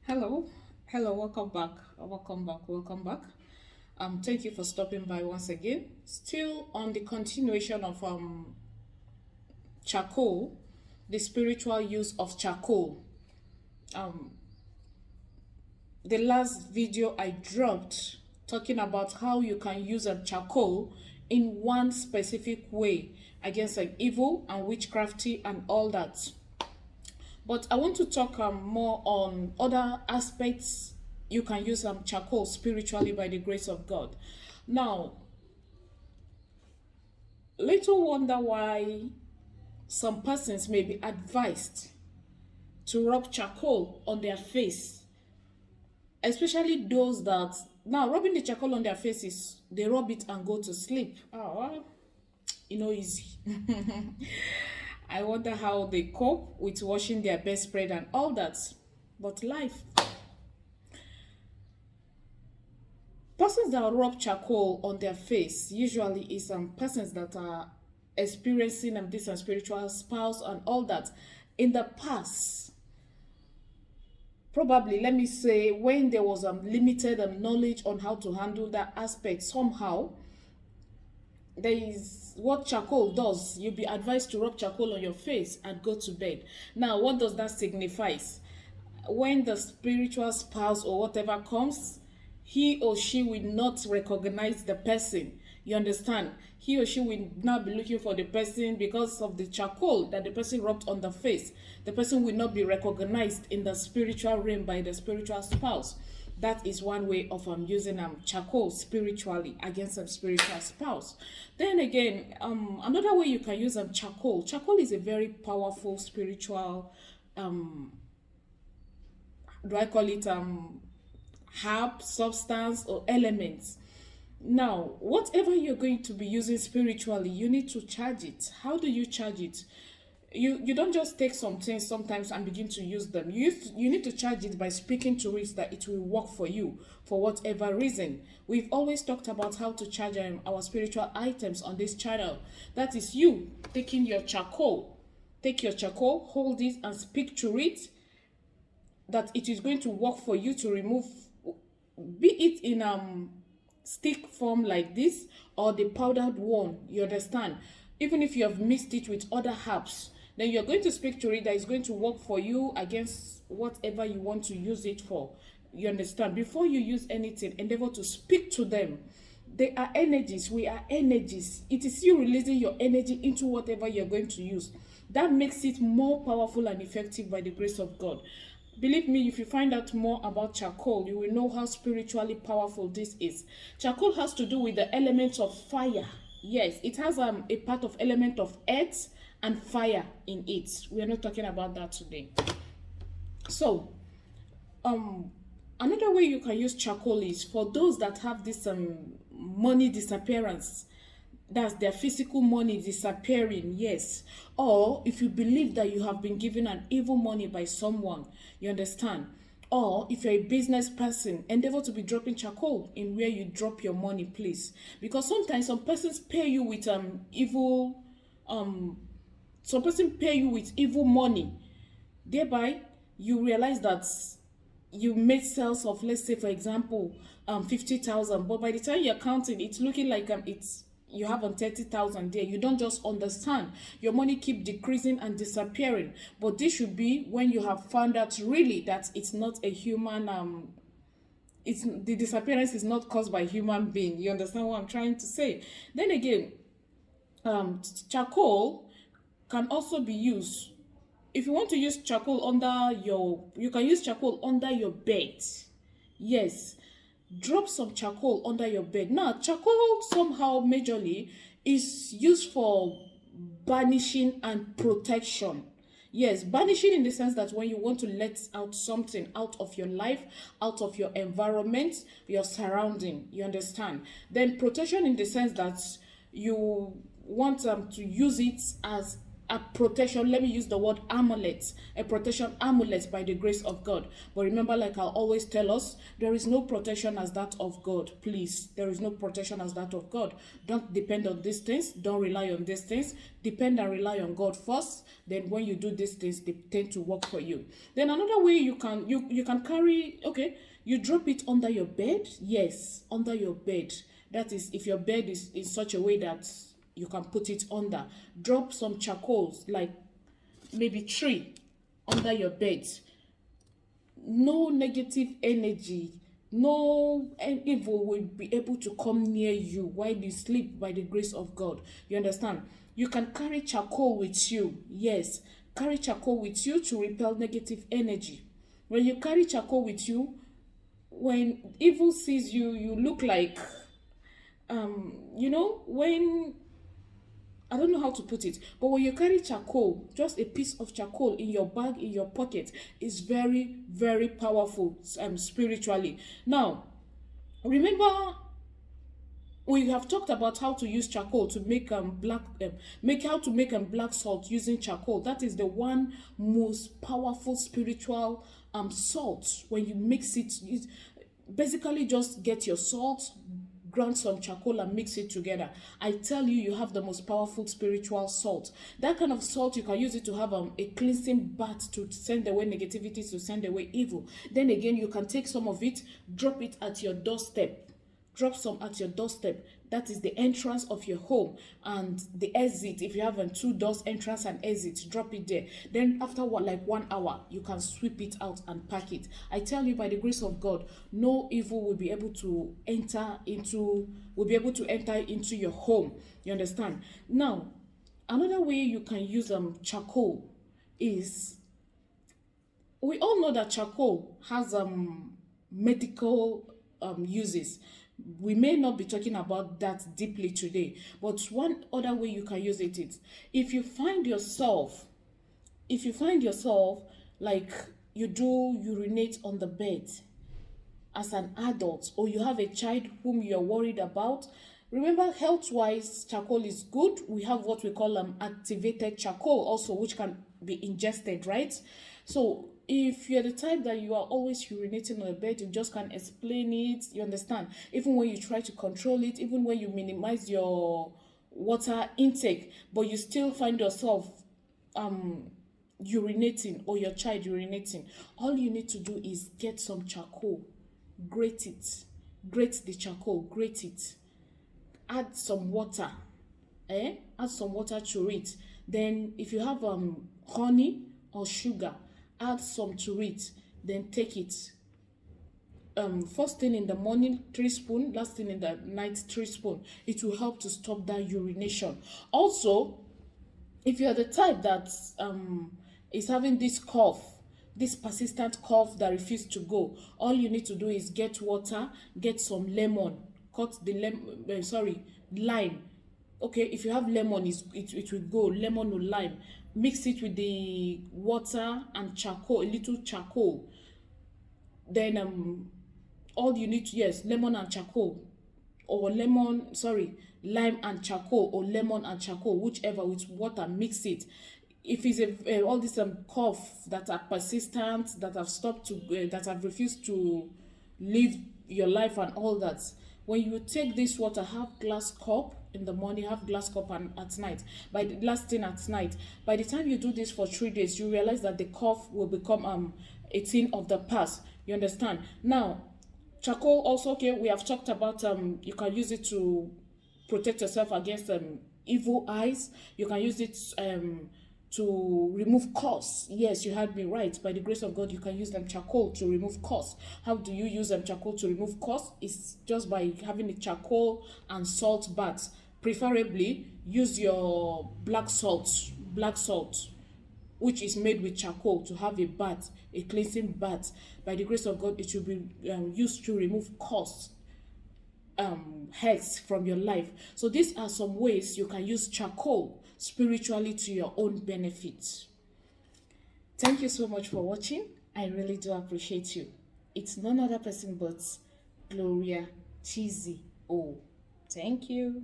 Hello, hello, welcome back. Thank you for stopping by once again. Still on the continuation of charcoal, the spiritual use of charcoal. Um, the last video I dropped talking about how you can use a charcoal in one specific way against like evil and witchcrafty and all that. But I want to talk more on other aspects you can use charcoal spiritually by the grace of God. Now, little wonder why some persons may be advised to rub charcoal on their face, especially those that now rubbing the charcoal on their faces, they rub it and go to sleep. Oh, well, easy. I wonder how they cope with washing their bedspread and all that. But life. Persons that rub charcoal on their face usually is persons that are experiencing this spiritual spouse and all that in the past. Probably, let me say, when there was limited knowledge on how to handle that aspect, somehow there is what charcoal does. You'll be advised to rub charcoal on your face and go to bed. Now, what does that signify? When the spiritual spouse or whatever comes, he or she will not recognize the person. You understand? He or she will not be looking for the person because of the charcoal that the person rubbed on the face. The person will not be recognized in the spiritual realm by the spiritual spouse. That is one way of using charcoal spiritually against a spiritual spouse. Then again, another way you can use charcoal. Charcoal is a very powerful spiritual do I call it herb, substance, or elements. Now, whatever you're going to be using spiritually, you need to charge it. How do you charge it? You don't just take some things sometimes and begin to use them. You need to charge it by speaking to it that it will work for you for whatever reason. We've always talked about how to charge our spiritual items on this channel. That is you taking your charcoal. Take your charcoal, hold it and speak to it that it is going to work for you to remove, be it in stick form like this or the powdered one. You understand? Even if you have mixed it with other herbs, then you're going to speak to it that is going to work for you against whatever you want to use it for. You understand? Before you use anything, endeavor to speak to them. They are energies. We are energies. It is you releasing your energy into whatever you're going to use. That makes it more powerful and effective by the grace of God. Believe me, if you find out more about charcoal, you will know how spiritually powerful this is. Charcoal has to do with the elements of fire. Yes, it has a part of element of earth and fire in it. We are not talking about that today. So, another way you can use charcoal is for those that have this money disappearance. That's their physical money disappearing, yes. Or if you believe that you have been given an evil money by someone, you understand? Or if you're a business person, endeavor to be dropping charcoal in where you drop your money, please. Because sometimes some persons pay you with evil, some person pay you with evil money. Thereby, you realize that you made sales of, let's say, for example, 50,000, but by the time you're counting, it's looking like it's you have on 30,000 there. You don't just understand. Your money keep decreasing and disappearing. But this should be when you have found out really that it's not a human it's the disappearance is not caused by human being. You understand what I'm trying to say? Then again, charcoal can also be used. If you want to use charcoal you can use charcoal under your bed. Yes, drop some charcoal under your bed. Now, charcoal somehow majorly is used for banishing and protection. Yes, banishing in the sense that when you want to let out something out of your life, out of your environment, your surrounding, you understand? Then protection in the sense that you want to use it as a protection. Let me use the word amulet, a protection amulet by the grace of God. But remember, like I'll always tell us, there is no protection as that of God. Please, there is no protection as that of God. Don't depend on these things. Don't rely on these things. Depend and rely on God first. Then when you do these things, they tend to work for you. Then another way you can carry, okay, you drop it under your bed. Yes, under your bed. That is, if your bed is in such a way that you can put it under. Drop some charcoals, like maybe 3 under your bed. No negative energy, no evil will be able to come near you while you sleep by the grace of God. You understand? You can carry charcoal with you. Yes, carry charcoal with you to repel negative energy. When you carry charcoal with you, when evil sees you, you look like, when I don't know how to put it, but when you carry charcoal, just a piece of charcoal in your bag, in your pocket, is very, very powerful spiritually. Now, remember, we have talked about how to use charcoal to make black salt using charcoal. That is the one most powerful spiritual salt. When you mix it, basically just get your salt, grind some charcoal and mix it together. I tell you, you have the most powerful spiritual salt. That kind of salt, you can use it to have a cleansing bath to send away negativity, to send away evil. Then again, you can take some of it, drop it at your doorstep. Drop some at your doorstep. That is the entrance of your home, and the exit. If you have 2 doors, entrance and exit, drop it there. Then after like 1 hour, you can sweep it out and pack it. I tell you, by the grace of God, no evil will be able to enter into your home. You understand? Now, another way you can use charcoal is, we all know that charcoal has medical uses. We may not be talking about that deeply today, but one other way you can use it is, if you find yourself like you do urinate on the bed as an adult, or you have a child whom you're worried about. Remember, health-wise, charcoal is good. We have what we call activated charcoal also, which can be ingested, right? So if you're the type that you are always urinating on the bed, you just can't explain it, you understand? Even when you try to control it, even when you minimize your water intake, but you still find yourself urinating, or your child urinating, all you need to do is get some charcoal, grate the charcoal, grate it, add some water, add some water to it. Then if you have honey or sugar, add some to it. Then take it, first thing in the morning 3 spoons, last thing in the night 3 spoons. It will help to stop that urination. Also, if you are the type that is having this cough, this persistent cough that refuses to go, all you need to do is get water, get some lemon, cut the lime. Okay, if you have lemon, it will go, lemon or lime. Mix it with the water and charcoal, a little charcoal. Then all you need to, yes, lemon and charcoal, or lime and charcoal, or lemon and charcoal, whichever, with water, mix it. If it's all these cough that are persistent, that have stopped to that have refused to live your life and all that, when you take this water, have glass cup in the morning, have glass cup and at night, by the last thing at night, by the time you do this for 3 days, you realize that the cough will become a thing of the past. You understand? Now, charcoal also, okay, we have talked about you can use it to protect yourself against evil eyes. You can use it to remove curse. Yes, you heard me right. By the grace of God, you can use charcoal to remove curse. How do you use charcoal to remove curse? It's just by having a charcoal and salt bath. Preferably, use your black salt, which is made with charcoal, to have a bath, a cleansing bath. By the grace of God, it will be used to remove curse, hex from your life. So these are some ways you can use charcoal spiritually to your own benefit. Thank you so much for watching. I really do appreciate you. It's none other person but Gloria Chizzy O. Thank you.